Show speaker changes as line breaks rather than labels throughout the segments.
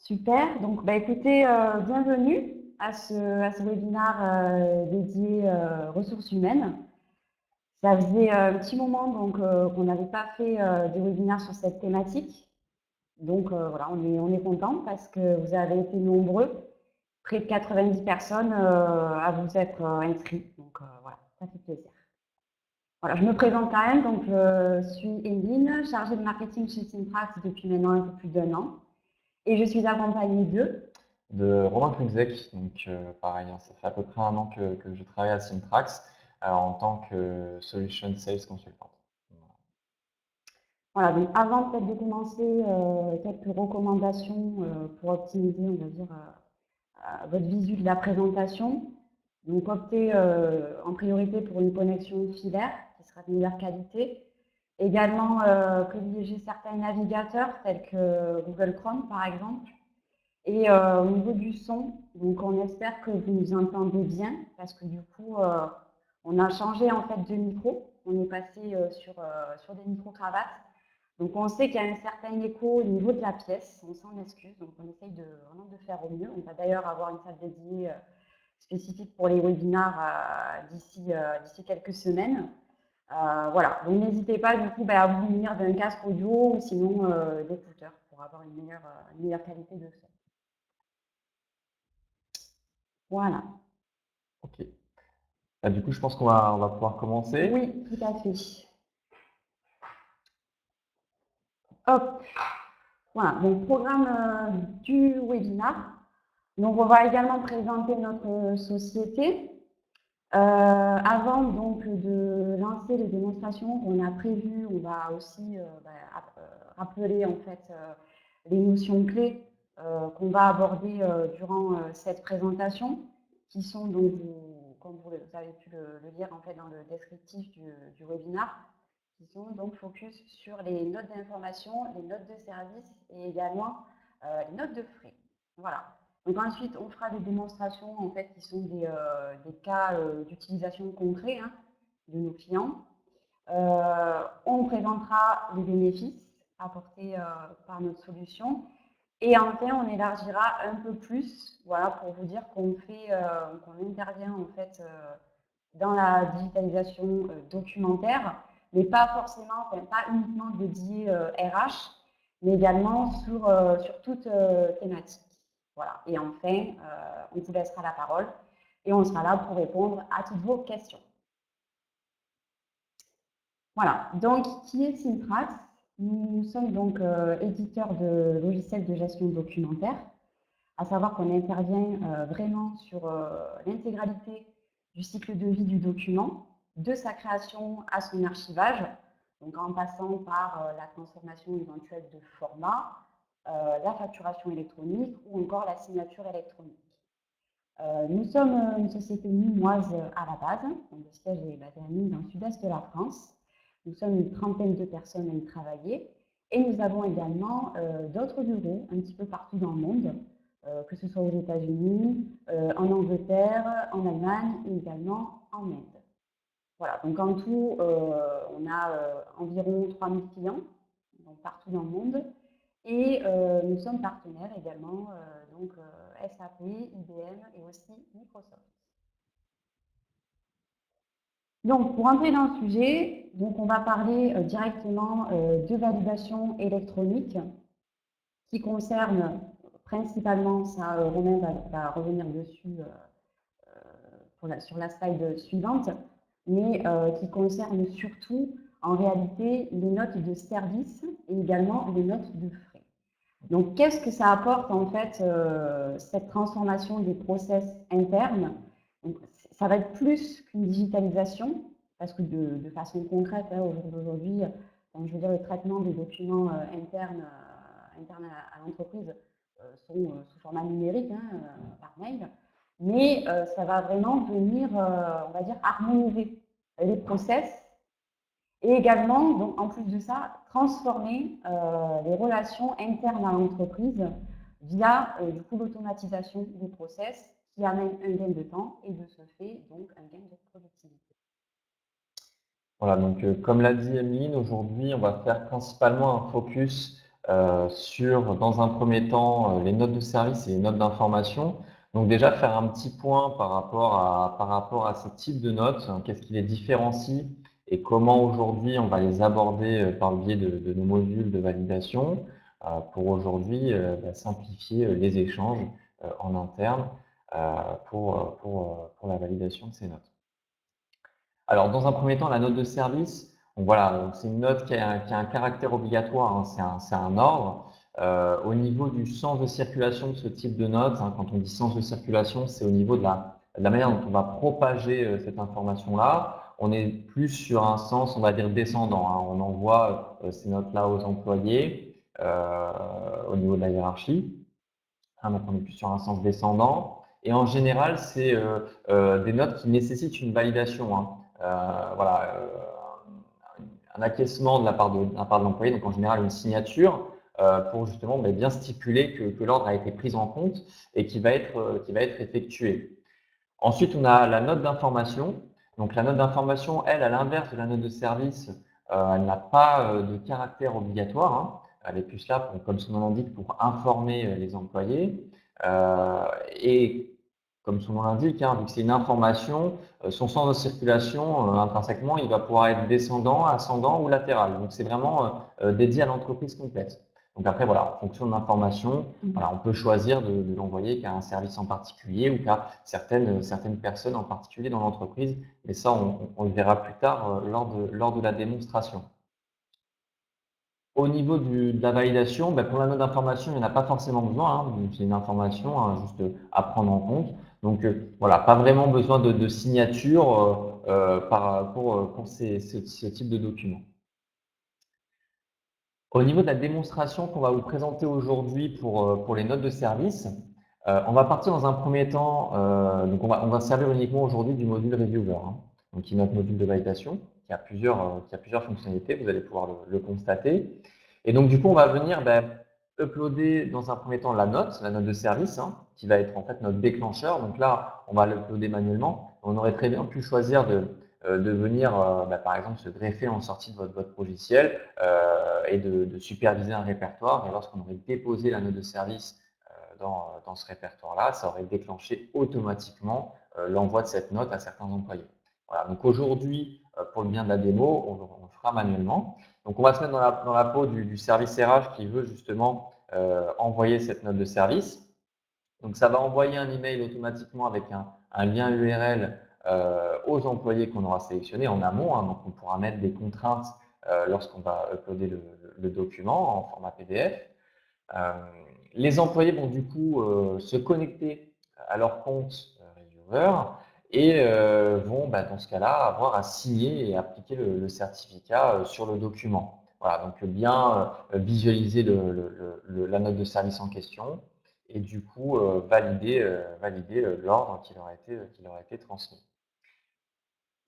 Super, donc écoutez, bienvenue à ce webinaire dédié ressources humaines. Ça faisait un petit moment donc qu'on n'avait pas fait de webinaire sur cette thématique. Donc voilà, on est content parce que vous avez été nombreux, près de 90 personnes à vous être inscrits. Donc voilà, ça fait plaisir. Voilà, je me présente quand même, donc je suis Eline, chargée de marketing chez Syntrax depuis maintenant un peu plus d'1 an. Et je suis accompagnée
de Romain Krumzek. Donc, pareil, ça fait à peu près 1 an que je travaille à Syntrax en tant que Solution Sales Consultant.
Voilà, donc avant peut-être de commencer, quelques recommandations pour optimiser, on va dire, votre visu de la présentation. Donc optez en priorité pour une connexion filaire qui sera de meilleure qualité. Également, privilégier certains navigateurs tels que Google Chrome par exemple. Et au niveau du son, donc on espère que vous nous entendez bien parce que du coup, on a changé en fait de micro. On est passé sur des micro-cravates. Donc on sait qu'il y a un certain écho au niveau de la pièce, on s'en excuse, donc on essaye vraiment de faire au mieux. On va d'ailleurs avoir une salle dédiée spécifique pour les webinaires d'ici quelques semaines. Voilà, donc n'hésitez pas du coup à vous munir d'un casque audio ou sinon d'écouteurs pour avoir une meilleure qualité de son. Voilà.
Ok. Du coup, je pense qu'on va pouvoir commencer.
Oui, tout à fait. Hop, voilà, donc programme du webinaire. Donc, on va également présenter notre société. Avant donc de lancer les démonstrations qu'on a prévues, on va aussi rappeler en fait les notions clés qu'on va aborder durant cette présentation, qui sont donc, comme vous avez pu le lire en fait dans le descriptif du webinaire, qui sont donc focus sur les notes d'information, les notes de service et également les notes de frais. Voilà. Donc ensuite, on fera des démonstrations en fait qui sont des cas d'utilisation concrets de nos clients. On présentera les bénéfices apportés par notre solution. Et enfin, on élargira un peu plus, voilà, pour vous dire qu'on intervient en fait dans la digitalisation documentaire, mais pas forcément, enfin, pas uniquement dédié RH, mais également sur toute thématique. Voilà. Et enfin, on vous laissera la parole et on sera là pour répondre à toutes vos questions. Voilà. Donc, qui est Syntrax? Nous sommes donc éditeurs de logiciels de gestion documentaire, à savoir qu'on intervient vraiment sur l'intégralité du cycle de vie du document, de sa création à son archivage, donc en passant par la transformation éventuelle de format, la facturation électronique ou encore la signature électronique. Nous sommes une société nîmoise à la base, donc le siège est basé à Nîmes dans le sud-est de la France. Nous sommes une trentaine de personnes à y travailler et nous avons également d'autres bureaux un petit peu partout dans le monde, que ce soit aux États-Unis, en Angleterre, en Allemagne et également en Inde. Voilà, donc en tout, on a environ 3000 clients donc partout dans le monde et nous sommes partenaires également, donc SAP, IBM et aussi Microsoft. Donc, pour entrer dans le sujet, donc on va parler directement de validation électronique qui concerne principalement, ça Romain va revenir dessus sur la slide suivante, mais qui concerne surtout en réalité les notes de service et également les notes de frais. Donc, qu'est-ce que ça apporte en fait cette transformation des process internes? Donc, ça va être plus qu'une digitalisation, parce que de façon concrète, au jour d'aujourd'hui, je veux dire, le traitement des documents internes à l'entreprise sont sous format numérique, par mail, mais ça va vraiment venir, on va dire, harmoniser les process et également, donc, en plus de ça, transformer les relations internes à l'entreprise via du coup l'automatisation des process qui amène un gain de temps et de ce fait donc un gain de productivité.
Voilà, donc comme l'a dit Emeline, aujourd'hui, on va faire principalement un focus sur, dans un premier temps, les notes de service et les notes d'information. Donc déjà, faire un petit point par rapport à ces types de notes, hein, qu'est-ce qui les différencie et comment aujourd'hui on va les aborder par le biais de nos modules de validation pour aujourd'hui simplifier les échanges en interne pour la validation de ces notes. Alors, dans un premier temps, la note de service, donc voilà, c'est une note qui a un caractère obligatoire, hein, c'est un ordre. Au niveau du sens de circulation de ce type de note, hein, quand on dit sens de circulation, c'est au niveau de la manière dont on va propager cette information-là. On est plus sur un sens, on va dire, descendant, hein. On envoie ces notes-là aux employés au niveau de la hiérarchie. Hein, donc, on est plus sur un sens descendant. Et en général, c'est des notes qui nécessitent une validation, hein. Voilà, un acquiescement de la part de l'employé, donc en général une signature pour justement bien stipuler que l'ordre a été pris en compte et qui va être effectué. Ensuite, on a la note d'information. Donc la note d'information, elle, à l'inverse de la note de service, elle n'a pas de caractère obligatoire, hein. Elle est plus là, comme son nom l'indique, pour informer les employés. Et comme son nom l'indique, hein, vu que c'est une information, son sens de circulation, intrinsèquement, il va pouvoir être descendant, ascendant ou latéral. Donc c'est vraiment dédié à l'entreprise complète. Donc après, voilà, en fonction de l'information, voilà, on peut choisir de l'envoyer qu'à un service en particulier ou qu'à certaines personnes en particulier dans l'entreprise. Mais ça, on le verra plus tard lors de la démonstration. Au niveau de la validation, pour la note d'information, il n'y en a pas forcément besoin, hein. C'est une information juste à prendre en compte. Donc voilà, pas vraiment besoin de signature pour ce type de document. Au niveau de la démonstration qu'on va vous présenter aujourd'hui pour les notes de service, on va partir dans un premier temps, donc on va servir uniquement aujourd'hui du module Reviewer, hein, donc qui est notre module de validation, qui a plusieurs fonctionnalités, vous allez pouvoir le constater. Et donc du coup, on va venir uploader dans un premier temps la note de service, hein, qui va être en fait notre déclencheur. Donc là, on va l'uploader manuellement. On aurait très bien pu choisir de venir, par exemple, se greffer en sortie de votre logiciel et de superviser un répertoire. Et lorsqu'on aurait déposé la note de service dans ce répertoire-là, ça aurait déclenché automatiquement l'envoi de cette note à certains employés. Voilà. Donc aujourd'hui, pour le bien de la démo, on le fera manuellement. Donc on va se mettre dans la peau du service RH qui veut justement envoyer cette note de service. Donc ça va envoyer un email automatiquement avec un lien URL aux employés qu'on aura sélectionnés en amont, hein. Donc on pourra mettre des contraintes lorsqu'on va uploader le document en format PDF. Les employés vont du coup se connecter à leur compte Reviewer et vont dans ce cas-là avoir à signer et appliquer le certificat sur le document. Voilà, donc bien visualiser la note de service en question et du coup valider l'ordre qui leur a été transmis.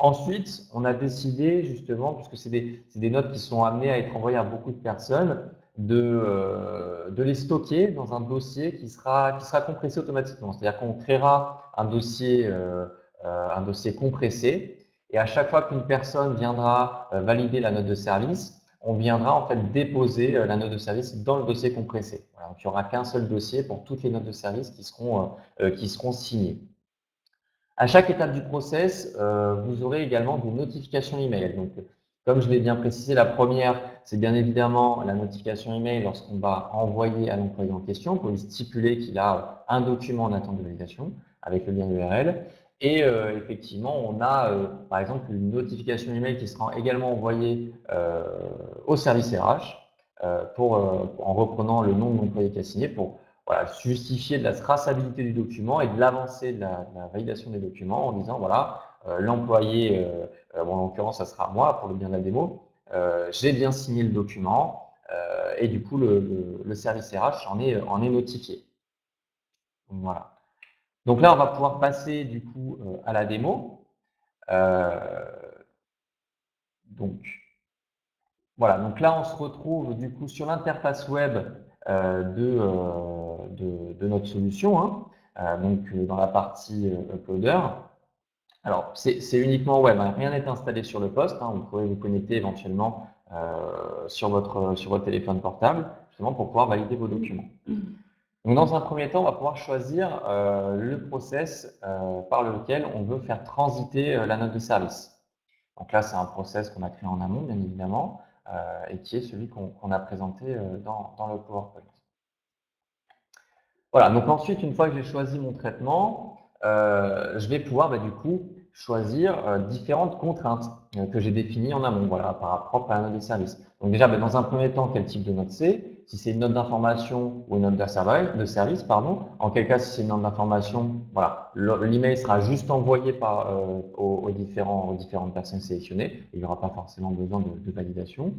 Ensuite, on a décidé justement, puisque c'est des notes qui sont amenées à être envoyées à beaucoup de personnes, de les stocker dans un dossier qui sera compressé automatiquement. C'est-à-dire qu'on créera un dossier compressé et à chaque fois qu'une personne viendra valider la note de service, on viendra en fait déposer la note de service dans le dossier compressé. Voilà, donc il n'y aura qu'un seul dossier pour toutes les notes de service qui seront signées. À chaque étape du process, vous aurez également des notifications email. Donc, comme je l'ai bien précisé, la première, c'est bien évidemment la notification email lorsqu'on va envoyer à l'employé en question pour lui stipuler qu'il a un document en attente de validation avec le lien URL. Et effectivement, on a par exemple une notification email qui sera également envoyée au service RH en reprenant le nom de l'employé qui a signé pour justifier de la traçabilité du document et de l'avancée de la validation des documents en disant voilà, l'employé, en l'occurrence, ça sera moi pour le bien de la démo, j'ai bien signé le document et du coup, le service RH en est notifié. Donc, voilà. Donc là, on va pouvoir passer du coup à la démo. Donc, voilà, donc là, on se retrouve du coup sur l'interface web de notre solution, hein, donc dans la partie uploader. Alors, c'est uniquement web, hein, rien n'est installé sur le poste, hein, vous pourrez vous connecter éventuellement sur votre téléphone portable. justement pour pouvoir valider vos documents. Donc, dans un premier temps, on va pouvoir choisir le process par lequel on veut faire transiter la note de service. Donc là, c'est un process qu'on a créé en amont, bien évidemment, et qui est celui qu'on a présenté dans le PowerPoint. Voilà, donc ensuite, une fois que j'ai choisi mon traitement, je vais pouvoir du coup choisir différentes contraintes que j'ai définies en amont, voilà, propre à la note de service. Donc déjà, dans un premier temps, quel type de note c'est? Si c'est une note d'information ou une note de service, pardon. En quel cas, si c'est une note d'information, voilà, l'email sera juste envoyé aux différentes personnes sélectionnées. Il n'y aura pas forcément besoin de validation.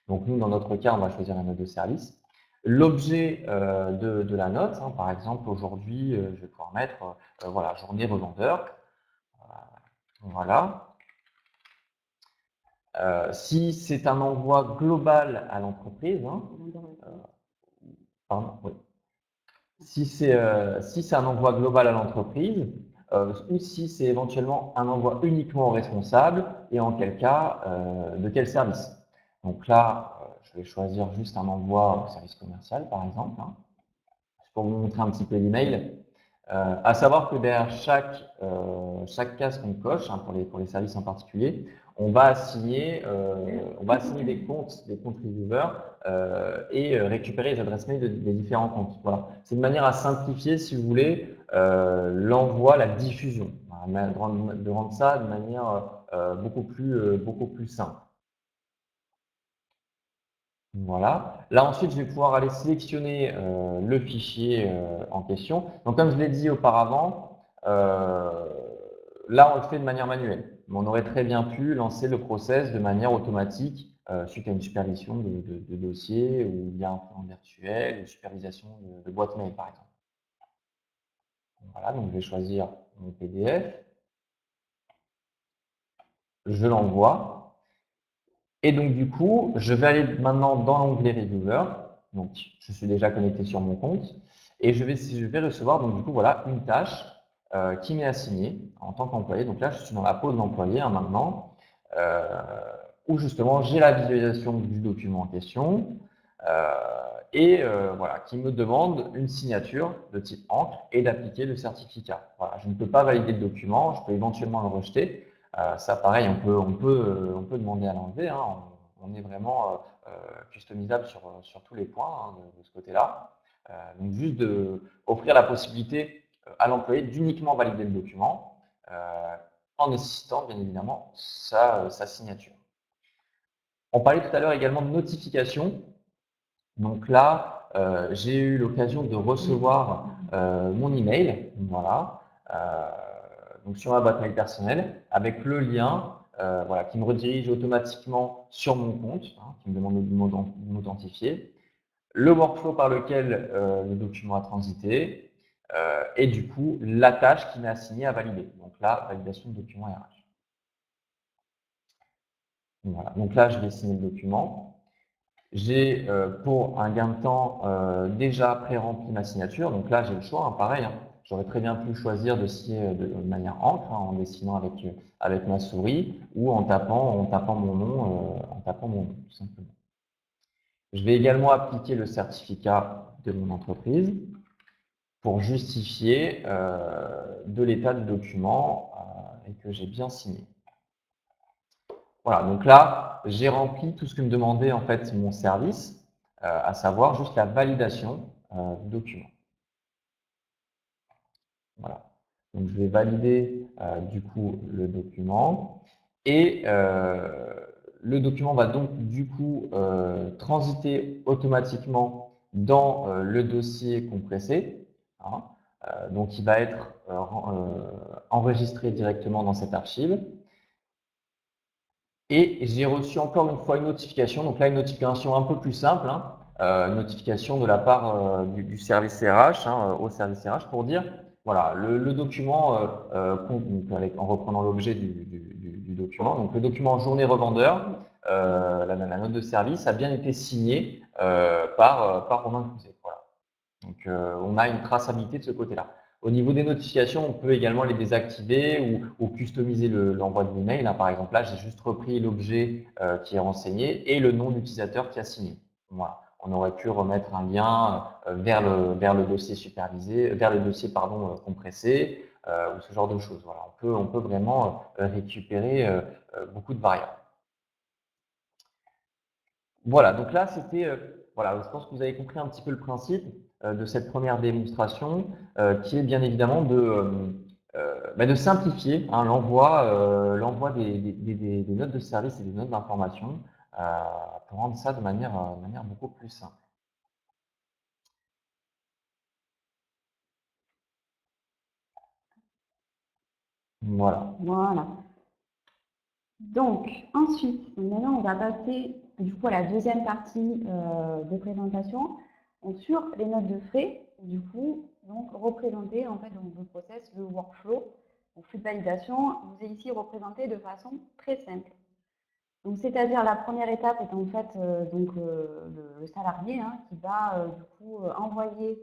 Donc nous, dans notre cas, on va choisir la note de service. L'objet de la note, par exemple, aujourd'hui, je vais pouvoir mettre voilà, journée revendeur. Voilà. Si c'est un envoi global à l'entreprise, pardon, oui. Si c'est un envoi global à l'entreprise, ou si c'est éventuellement un envoi uniquement au responsable, et en quel cas, de quel service. Donc là, je vais choisir juste un envoi au service commercial, par exemple, pour vous montrer un petit peu l'email. À savoir que derrière chaque case qu'on coche, pour les services en particulier, on va assigner des comptes reviewers et récupérer les adresses mail des différents comptes. Voilà. C'est une manière à simplifier, si vous voulez, l'envoi, la diffusion, de rendre ça de manière beaucoup plus simple. Voilà. Là, ensuite, je vais pouvoir aller sélectionner le fichier en question. Donc, comme je l'ai dit auparavant, là, on le fait de manière manuelle. Mais on aurait très bien pu lancer le process de manière automatique suite à une supervision de dossier ou via un plan virtuel, une supervision de boîte mail, par exemple. Voilà, donc je vais choisir mon PDF. Je l'envoie. Et donc, du coup, je vais aller maintenant dans l'onglet Reviewer. Donc, je suis déjà connecté sur mon compte. Et je vais recevoir, donc, du coup, voilà, une tâche qui m'est assignée en tant qu'employé. Donc là, je suis dans la pause d'employé maintenant, où justement, j'ai la visualisation du document en question. Voilà, qui me demande une signature de type encre et d'appliquer le certificat. Voilà, je ne peux pas valider le document, je peux éventuellement le rejeter. Ça, pareil, on peut demander à l'enlever. On est vraiment customisable sur tous les points de ce côté-là. Donc, juste offrir la possibilité à l'employé d'uniquement valider le document en nécessitant, bien évidemment, sa signature. On parlait tout à l'heure également de notification. Donc là, j'ai eu l'occasion de recevoir mon email, voilà, donc sur ma boîte mail personnelle, avec le lien voilà, qui me redirige automatiquement sur mon compte, qui me demande de m'authentifier, le workflow par lequel le document a transité, et du coup, la tâche qui m'est assignée à valider. Donc là, validation de document RH. Voilà. Donc là, je vais signer le document. J'ai, pour un gain de temps, déjà pré-rempli ma signature. Donc là, j'ai le choix, pareil. J'aurais très bien pu choisir de signer de manière encre, en dessinant avec ma souris ou en tapant mon nom, tout simplement. Je vais également appliquer le certificat de mon entreprise pour justifier de l'état du document et que j'ai bien signé. Voilà, donc là, j'ai rempli tout ce que me demandait en fait mon service, à savoir juste la validation du document. Voilà. Donc je vais valider du coup le document et le document va donc du coup transiter automatiquement dans le dossier compressé. Donc il va être enregistré directement dans cette archive. Et j'ai reçu encore une fois une notification, donc là une notification un peu plus simple, une notification de la part du service RH, au service RH pour dire, voilà, le document, en reprenant l'objet du document, donc le document journée revendeur, la note de service a bien été signée par Romain Crouzet. Voilà. Donc on a une traçabilité de ce côté-là. Au niveau des notifications, on peut également les désactiver ou customiser l'envoi de l'email. Par exemple, là, j'ai juste repris l'objet qui est renseigné et le nom de l'utilisateur qui a signé. Voilà. on aurait pu remettre un lien vers le dossier supervisé, vers le dossier compressé, ou ce genre de choses. Voilà, on peut vraiment récupérer beaucoup de variables. Voilà, donc là, c'était, voilà, je pense que vous avez compris un petit peu le principe de cette première démonstration, qui est bien évidemment de simplifier hein, l'envoi des notes de service et des notes d'information pour rendre ça de manière beaucoup plus simple. Voilà.
Voilà. Donc, ensuite, maintenant, on va passer du coup à la deuxième partie de présentation. Donc, sur les notes de frais, du coup, donc représenter en fait donc, le process, le workflow, le flux de validation, vous est ici représenté de façon très simple. Donc, c'est-à-dire la première étape est en fait le salarié hein, qui va du coup envoyer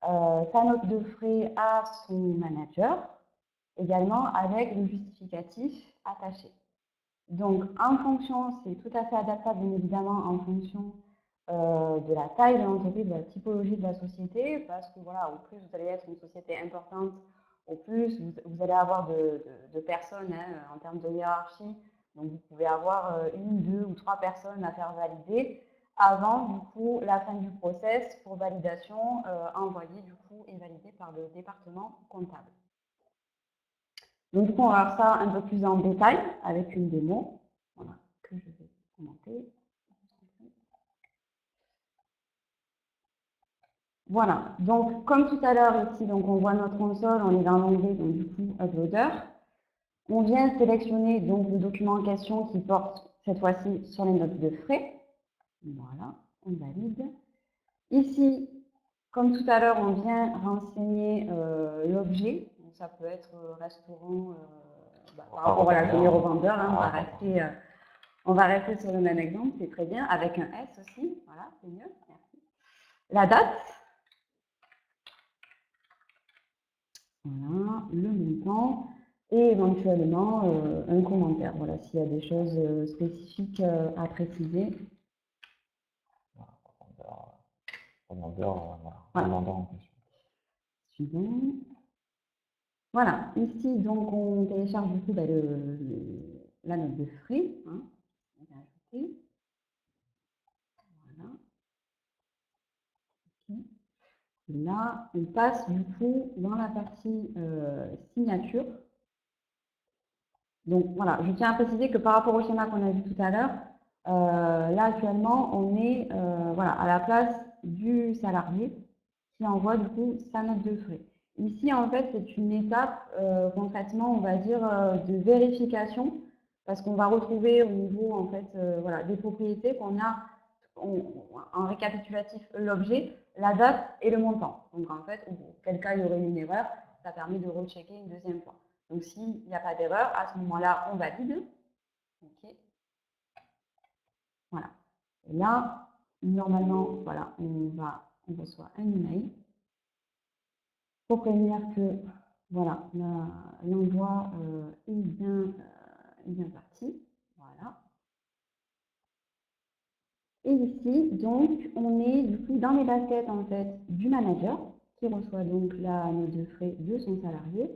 sa note de frais à son manager, également avec le justificatif attaché. Donc, en fonction, c'est tout à fait adaptable, bien évidemment, en fonction de la taille de l'entreprise, de la typologie de la société, parce que voilà, au plus vous allez être une société importante, au plus vous allez avoir de personnes hein, en termes de hiérarchie. Donc, vous pouvez avoir une, deux ou trois personnes à faire valider avant, du coup, la fin du process pour validation envoyée, du coup, et validée par le département comptable. Donc, du coup, on va voir ça un peu plus en détail avec une démo voilà, que je vais commenter. Voilà, donc comme tout à l'heure ici, donc on voit notre console, on est dans l'onglet, donc du coup, Uploader. On vient sélectionner donc le document en question qui porte cette fois-ci sur les notes de frais. Voilà, on valide. Ici, comme tout à l'heure, on vient renseigner l'objet. Donc ça peut être restaurant par rapport à la tenue au vendeur. Hein, on va rester sur le même exemple, c'est très bien, avec un S aussi. Voilà, c'est mieux. Merci. La date. Voilà, le montant. Et éventuellement un commentaire. Voilà, s'il y a des choses spécifiques à préciser.
Demandeur en question.
Suivant. Voilà, ici, donc, on télécharge du coup la note de frais. Hein. On va ajouter. Voilà. Okay. Et là, on passe du coup dans la partie signature. Donc voilà, je tiens à préciser que par rapport au schéma qu'on a vu tout à l'heure, là actuellement, on est voilà, à la place du salarié qui envoie du coup sa note de frais. Ici, en fait, c'est une étape, concrètement, on va dire, de vérification, parce qu'on va retrouver au niveau en fait, voilà, des propriétés qu'on a en récapitulatif l'objet, la date et le montant. Donc en fait, auquel cas il y aurait une erreur, ça permet de rechecker une deuxième fois. Donc s'il n'y a pas d'erreur, à ce moment-là, on valide. Okay. Voilà. Et là, normalement, voilà, on reçoit un email pour prévenir que voilà, l'envoi est bien parti. Voilà. Et ici, donc, on est du coup dans les baskets en fait du manager qui reçoit donc la note de frais de son salarié,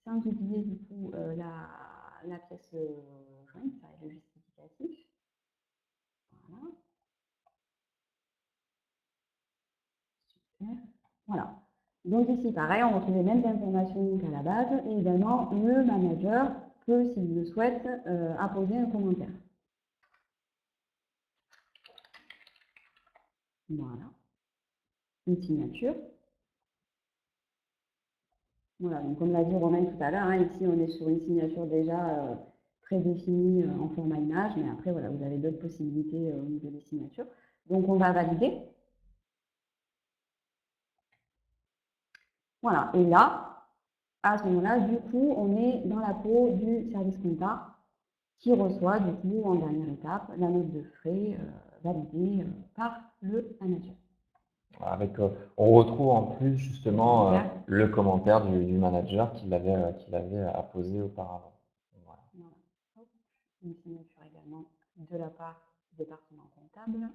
sans oublier du coup la pièce jointe, ça est le justificatif. Voilà. Super. Voilà. Donc ici, pareil, on retrouve les mêmes informations qu'à la base et également le manager peut, s'il le souhaite, apposer un commentaire. Voilà. Une signature. Voilà, donc comme l'a dit Romain tout à l'heure, hein, ici on est sur une signature déjà très définie en format image, mais après voilà, vous avez d'autres possibilités au niveau des signatures. Donc on va valider. Voilà, et là, à ce moment-là, du coup, on est dans la peau du service compta qui reçoit du coup en dernière étape la note de frais validée par le manager.
Avec, on retrouve en plus justement le commentaire du manager qu'il avait apposé auparavant. Voilà.
Voilà. Une signature également de la part du département comptable.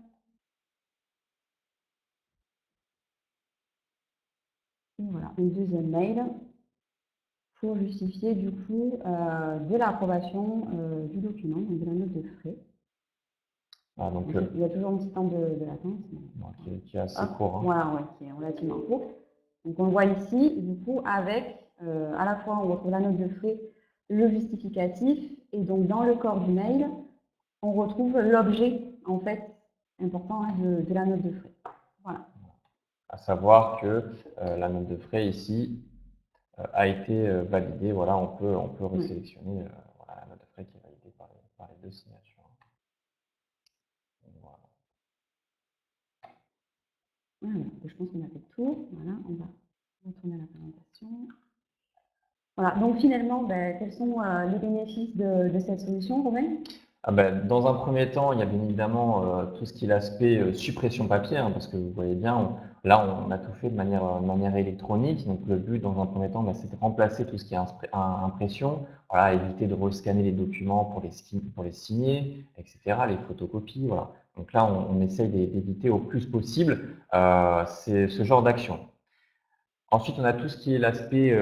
Et voilà, un deuxième mail pour justifier du coup de l'approbation du document, donc de la note de frais.
Ah, donc,
Il y a toujours un petit temps de latence.
qui est assez
Hop,
court. Hein.
voilà, ouais, qui est relativement court. Donc on le voit ici, du coup, avec à la fois on retrouve la note de frais, le justificatif, et donc dans le corps du mail, on retrouve l'objet en fait important hein, de la note de frais. Voilà.
À savoir que la note de frais ici a été validée. Voilà, on peut resélectionner voilà, la note de frais qui est validée par les deux signatures. Voilà.
Voilà, je pense qu'on a fait le tour. Voilà, on va retourner à la présentation. Voilà, donc finalement, quels sont les bénéfices de cette solution, Romain?
Dans un premier temps, il y a bien évidemment tout ce qui est l'aspect suppression papier, hein, parce que vous voyez bien, là on a tout fait de manière électronique. Donc le but dans un premier temps, c'est de remplacer tout ce qui est impression, voilà, éviter de rescanner les documents pour les signer, etc., les photocopies. Voilà. Donc là, on essaye d'éviter au plus possible ce genre d'action. Ensuite, on a tout ce qui est l'aspect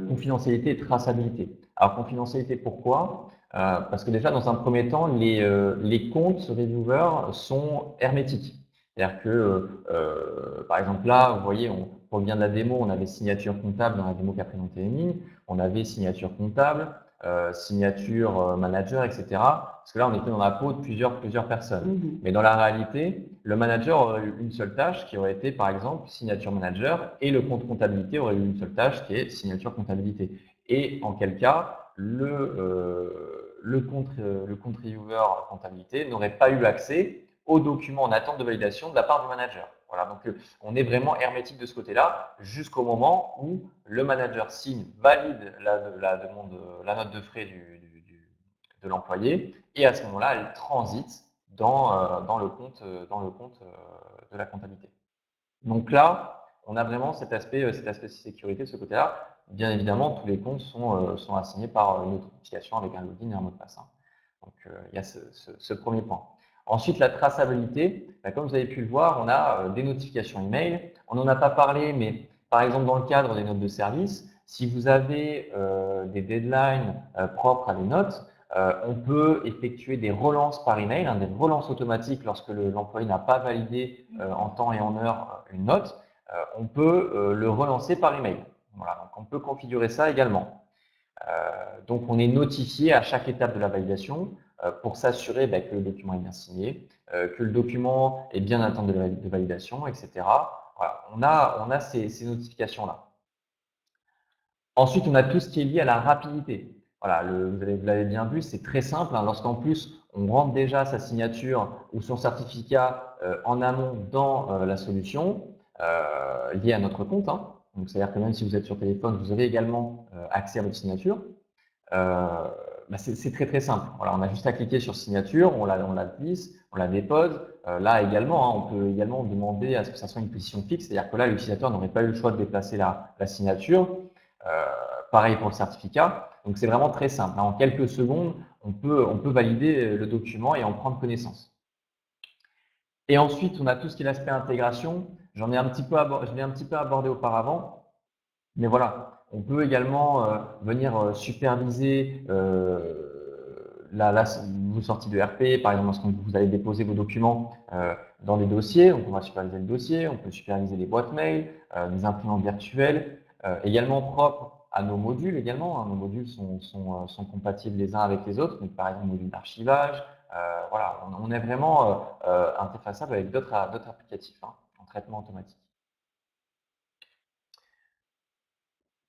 confidentialité et traçabilité. Alors, confidentialité, pourquoi? Parce que déjà, dans un premier temps, les comptes reviewer sont hermétiques. C'est-à-dire que, par exemple, là, vous voyez, pour le bien de la démo, on avait signature comptable dans la démo qu'a présentée Émile, on avait signature comptable, signature manager, etc. Parce que là, on était dans la peau de plusieurs personnes. Mais dans la réalité, le manager aurait eu une seule tâche qui aurait été, par exemple, signature manager, et le compte comptabilité aurait eu une seule tâche qui est signature comptabilité. Et en quel cas, le compte reviewer comptabilité n'aurait pas eu accès aux documents en attente de validation de la part du manager. Voilà, donc on est vraiment hermétique de ce côté-là jusqu'au moment où le manager signe, valide la note de frais de l'employé, et à ce moment-là, elle transite dans le compte de la comptabilité. Donc là, on a vraiment cet aspect sécurité de ce côté-là. Bien évidemment, tous les comptes sont assignés par une authentification avec un login et un mot de passe. Donc il y a ce premier point. Ensuite, la traçabilité, comme vous avez pu le voir, on a des notifications email. On n'en a pas parlé, mais par exemple, dans le cadre des notes de service, si vous avez des deadlines propres à des notes, on peut effectuer des relances par email, des relances automatiques lorsque l'employé n'a pas validé en temps et en heure une note. On peut le relancer par email. Voilà, donc on peut configurer ça également. Donc on est notifié à chaque étape de la validation pour s'assurer que le document est bien signé, que le document est bien en attente de validation, etc. Voilà, on a ces notifications-là. Ensuite, on a tout ce qui est lié à la rapidité. Voilà, vous l'avez bien vu, c'est très simple. Lorsqu'en plus, on rentre déjà sa signature ou son certificat en amont dans la solution liée à notre compte. Donc, c'est-à-dire que même si vous êtes sur téléphone, vous avez également accès à votre signature. C'est très simple. Voilà, on a juste à cliquer sur signature, on la glisse, on la dépose. Là également, on peut également demander à ce que ça soit une position fixe, c'est-à-dire que là, l'utilisateur n'aurait pas eu le choix de déplacer la signature. Pareil pour le certificat. Donc c'est vraiment très simple. En quelques secondes, on peut valider le document et en prendre connaissance. Et ensuite, on a tout ce qui est l'aspect intégration. Je l'ai un petit peu abordé auparavant. Mais voilà, on peut également venir superviser vos sorties de RP, par exemple lorsque vous allez déposer vos documents dans des dossiers, donc on va superviser le dossier, on peut superviser les boîtes mail, des imprimantes virtuelles, également propres à nos modules également. Nos modules sont compatibles les uns avec les autres, donc par exemple module d'archivage. Voilà, on est vraiment interfaçable avec d'autres applicatifs en traitement automatique.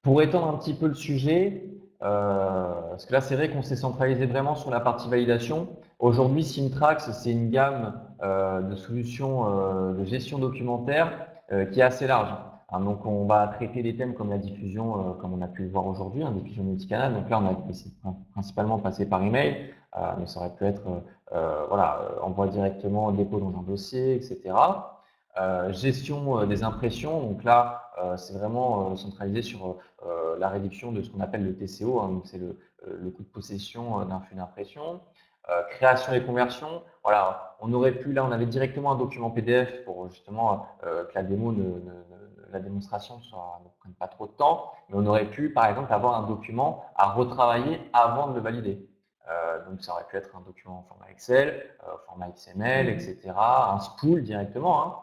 Pour étendre un petit peu le sujet, parce que là, c'est vrai qu'on s'est centralisé vraiment sur la partie validation. Aujourd'hui, Syntrax, c'est une gamme de solutions de gestion documentaire qui est assez large. Donc, on va traiter des thèmes comme la diffusion, comme on a pu le voir aujourd'hui, diffusion multicanal. Donc là, on a principalement passé par email, mais ça aurait pu être envoi directement, dépôt dans un dossier, etc. Gestion des impressions, donc là, c'est vraiment centralisé sur la réduction de ce qu'on appelle le TCO, donc c'est le coût de possession d'un flux d'impression. Création et conversion, voilà, on aurait pu, là, on avait directement un document PDF pour justement que la démo la démonstration ne prenne pas trop de temps, mais on aurait pu, par exemple, avoir un document à retravailler avant de le valider. Donc, ça aurait pu être un document en format Excel, format XML, etc., un spool directement, hein,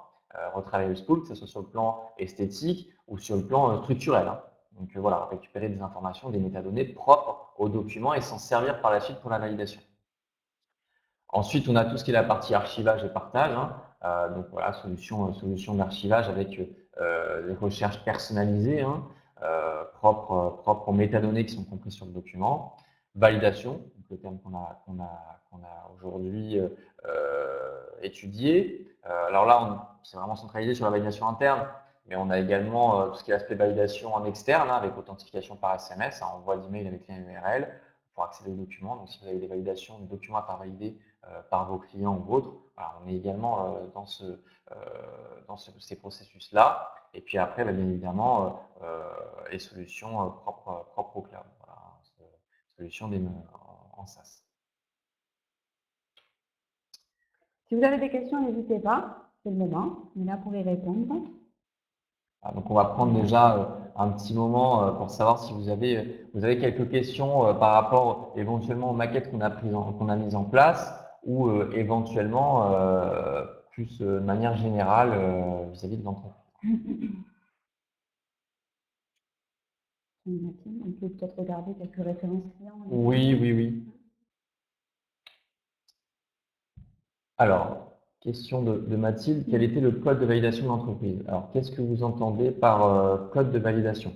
retravailler le spool, que ce soit sur le plan esthétique ou sur le plan structurel. Hein. Donc, voilà, récupérer des informations, des métadonnées propres au document et s'en servir par la suite pour la validation. Ensuite, on a tout ce qui est la partie archivage et partage. Hein. Donc voilà, solution d'archivage avec des recherches personnalisées, hein, propres aux métadonnées qui sont comprises sur le document. Validation, donc le terme qu'on a aujourd'hui étudié. Alors là, c'est vraiment centralisé sur la validation interne, mais on a également tout ce qui est l'aspect validation en externe, hein, avec authentification par SMS, hein, envoi d'email avec lien URL pour accéder au document. Donc si vous avez des validations de documents à faire valider par vos clients ou autres. Voilà, on est également dans ces processus-là. Et puis après, bien évidemment, les solutions propres au cloud. Voilà, solutions en SaaS.
Si vous avez des questions, n'hésitez pas, c'est le moment. On est là pour y répondre.
Donc on va prendre déjà un petit moment pour savoir si vous avez quelques questions par rapport éventuellement aux maquettes qu'on a mises en place ou éventuellement plus de manière générale vis-à-vis de l'entreprise.
On peut peut-être regarder quelques références clients.
Oui. Alors, question de Mathilde, quel était le code de validation de l'entreprise? Alors, qu'est-ce que vous entendez par code de validation?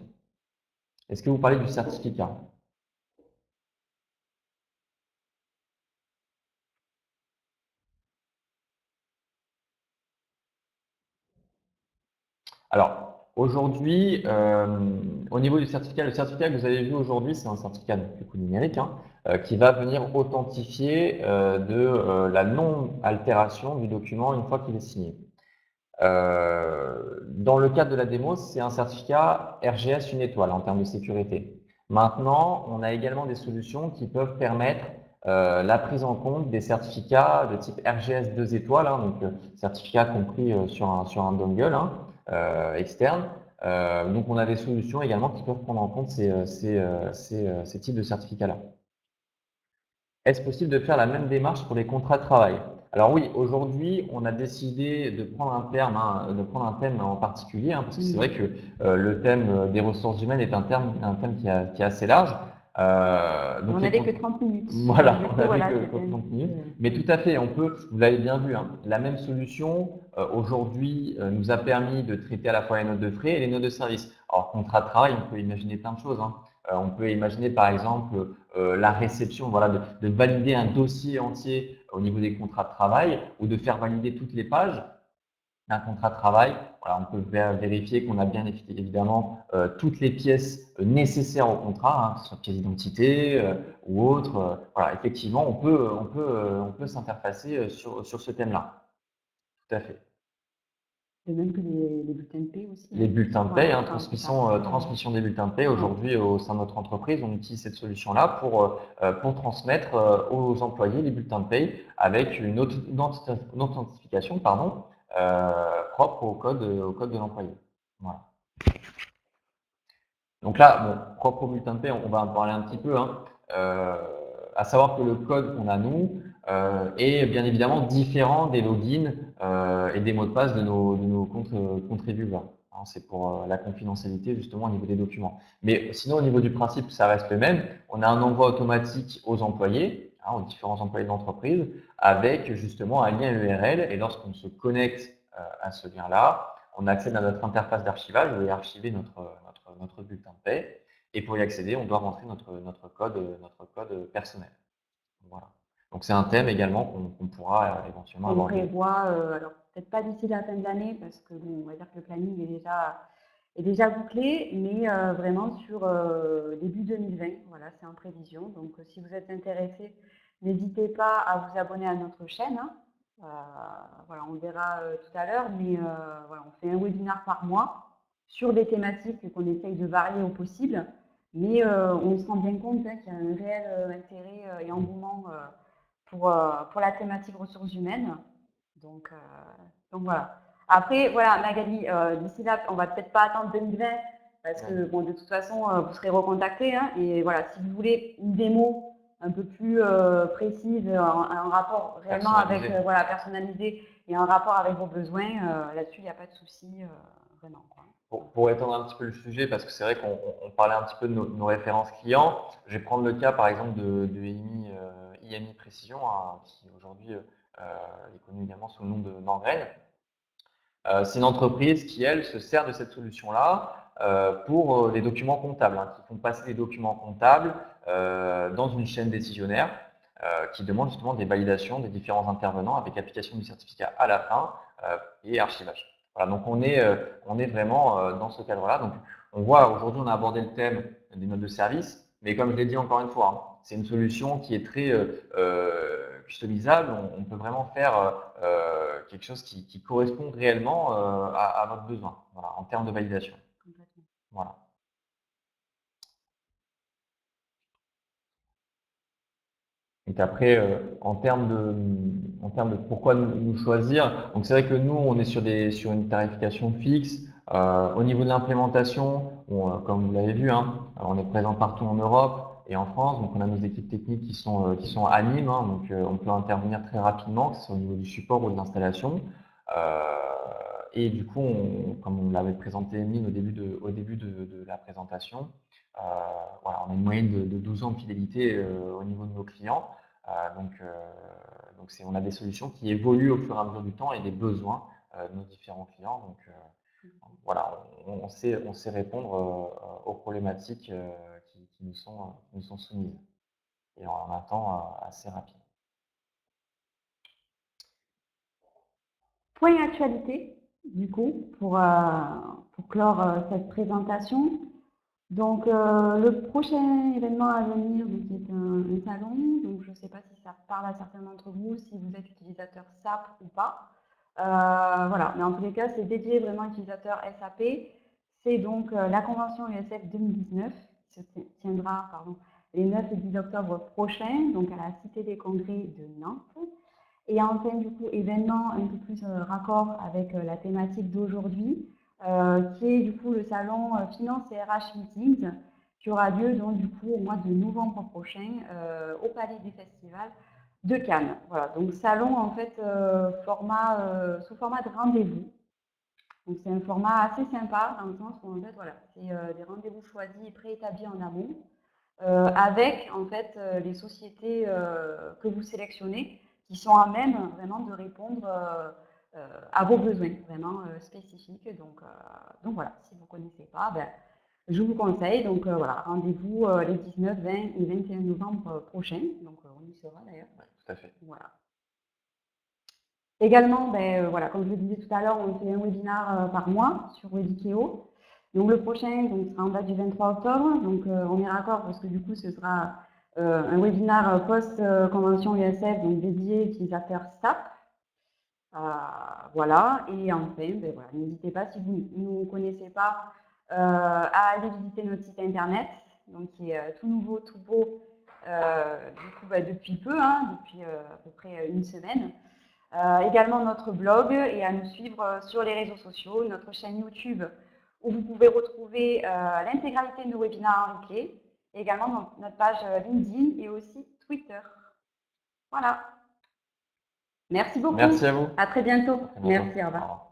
Est-ce que vous parlez du certificat? Alors, aujourd'hui, au niveau du certificat, le certificat que vous avez vu aujourd'hui, c'est un certificat du coup numérique, hein, qui va venir authentifier de la non-altération du document une fois qu'il est signé. Dans le cadre de la démo, c'est un certificat RGS 1 étoile en termes de sécurité. Maintenant, on a également des solutions qui peuvent permettre la prise en compte des certificats de type RGS 2 étoiles, hein, donc certificat compris sur un dongle, hein, externe. Donc, on a des solutions également qui peuvent prendre en compte ces types de certificats-là. Est-ce possible de faire la même démarche pour les contrats de travail? Alors oui, aujourd'hui, on a décidé de prendre un thème en particulier, hein, parce que c'est vrai que le thème des ressources humaines est un thème qui est assez large.
Donc on n'avait que 30 minutes.
Voilà, on n'avait que 30 minutes. Mais tout à fait, vous l'avez bien vu, hein, la même solution aujourd'hui nous a permis de traiter à la fois les notes de frais et les notes de service. Alors, contrat de travail, on peut imaginer plein de choses. Hein. On peut imaginer par exemple la réception, voilà, de valider un dossier entier au niveau des contrats de travail ou de faire valider toutes les pages d'un contrat de travail. Voilà, on peut vérifier qu'on a bien évidemment toutes les pièces nécessaires au contrat, hein, que ce soit pièce d'identité ou autre. Voilà, effectivement, on peut s'interfacer sur ce thème-là. Tout à fait.
De même que les bulletins de paie aussi.
Les bulletins de paie, hein, transmission des bulletins de paie. Aujourd'hui, au sein de notre entreprise, on utilise cette solution-là pour transmettre aux employés les bulletins de paie avec une authentification propre au code de l'employé. Voilà. Donc là, bon, propre au bulletin de paie, on va en parler un petit peu. Hein. À savoir que le code qu'on a nous est bien évidemment différent des logins et des mots de passe de nos contributeurs. Hein, c'est pour la confidentialité justement au niveau des documents. Mais sinon, au niveau du principe, ça reste le même. On a un envoi automatique aux employés, hein, aux différents employés de l'entreprise, avec justement un lien URL. Et lorsqu'on se connecte à ce lien-là, on accède à notre interface d'archivage où est archivé notre bulletin de paie. Et pour y accéder, on doit rentrer notre code personnel. Voilà. Donc c'est un thème également qu'on pourra éventuellement aborder.
On prévoit, alors peut-être pas d'ici la fin de l'année, parce que bon, on va dire que le planning est déjà bouclé, mais vraiment sur début 2020. Voilà, c'est en prévision. Donc si vous êtes intéressé, n'hésitez pas à vous abonner à notre chaîne. Hein. Voilà, on verra tout à l'heure, mais voilà, on fait un webinaire par mois sur des thématiques qu'on essaye de varier au possible, mais on se rend bien compte hein, qu'il y a un réel intérêt et engouement pour la thématique ressources humaines. Donc voilà. Après, voilà, Magali, d'ici là, on va peut-être pas attendre 2020 parce que, bon, de toute façon, vous serez recontacté. Hein, et voilà, si vous voulez une démo un peu plus précise, un rapport réellement avec, voilà, personnalisé et un rapport avec vos besoins, là-dessus, il n'y a pas de souci, vraiment.
Pour étendre un petit peu le sujet, parce que c'est vrai qu'on parlait un petit peu de nos références clients, je vais prendre le cas par exemple de IMI Précision, hein, qui aujourd'hui est connu également sous le nom de Nangraine. C'est une entreprise qui, elle, se sert de cette solution-là pour les documents comptables, hein, qui font passer les documents comptables dans une chaîne décisionnaire qui demande justement des validations des différents intervenants avec application du certificat à la fin et archivage. Voilà, donc on est vraiment dans ce cadre-là. Donc on voit aujourd'hui on a abordé le thème des notes de service, mais comme je l'ai dit encore une fois, hein, c'est une solution qui est très customisable. On peut vraiment faire quelque chose qui correspond réellement à votre besoin, voilà, en termes de validation. Voilà. Donc après, en termes de pourquoi nous choisir, donc c'est vrai que nous, on est sur une tarification fixe. Au niveau de l'implémentation, comme vous l'avez vu, hein, on est présent partout en Europe et en France. Donc on a nos équipes techniques qui sont à Nîmes, hein, donc on peut intervenir très rapidement, que ce soit au niveau du support ou de l'installation. Et du coup, comme on l'avait présenté Mine au début de la présentation, voilà, on a une moyenne de 12 ans de fidélité au niveau de nos clients. Donc on a des solutions qui évoluent au fur et à mesure du temps et des besoins de nos différents clients. Donc voilà, on sait répondre aux problématiques qui nous sont soumises et en un temps assez rapide.
Point actualité, du coup, pour clore cette présentation. Donc, le prochain événement à venir, c'est un salon. Donc, je ne sais pas si ça parle à certains d'entre vous, si vous êtes utilisateur SAP ou pas. Voilà, mais en tous les cas, c'est dédié vraiment utilisateur SAP. C'est donc la convention USF 2019 qui se tiendra les 9 et 10 octobre prochains, donc à la Cité des Congrès de Nantes. Et enfin, du coup, événement un peu plus raccord avec la thématique d'aujourd'hui, qui est du coup le salon Finance et RH Meetings, qui aura lieu donc du coup au mois de novembre prochain au Palais des Festivals de Cannes. Voilà, donc salon en fait sous format de rendez-vous. Donc c'est un format assez sympa dans le sens où en fait voilà, c'est des rendez-vous choisis et préétablis en amont avec en fait les sociétés que vous sélectionnez qui sont à même vraiment de répondre à vos besoins vraiment spécifiques. Donc voilà, si vous ne connaissez pas, ben, je vous conseille. Donc voilà, rendez-vous les 19, 20 et 21 novembre prochains. Donc on y sera d'ailleurs.
Ouais, tout à fait.
Voilà. Également, ben, voilà, comme je le disais tout à l'heure, on fait un webinar par mois sur Webikeo. Donc le prochain sera en date du 23 octobre. Donc on est raccord parce que du coup ce sera un webinar post-convention USF, donc dédié utilisateurs SAP. Voilà, et enfin, ben, voilà, n'hésitez pas, si vous ne connaissez pas, à aller visiter notre site internet, donc qui est tout nouveau, tout beau, du coup, ben, depuis peu, hein, depuis à peu près une semaine. Également notre blog et à nous suivre sur les réseaux sociaux, notre chaîne YouTube où vous pouvez retrouver l'intégralité de nos webinaires en replay, et également notre page LinkedIn et aussi Twitter. Voilà. Merci beaucoup.
Merci à vous.
À très bientôt. Merci, au revoir.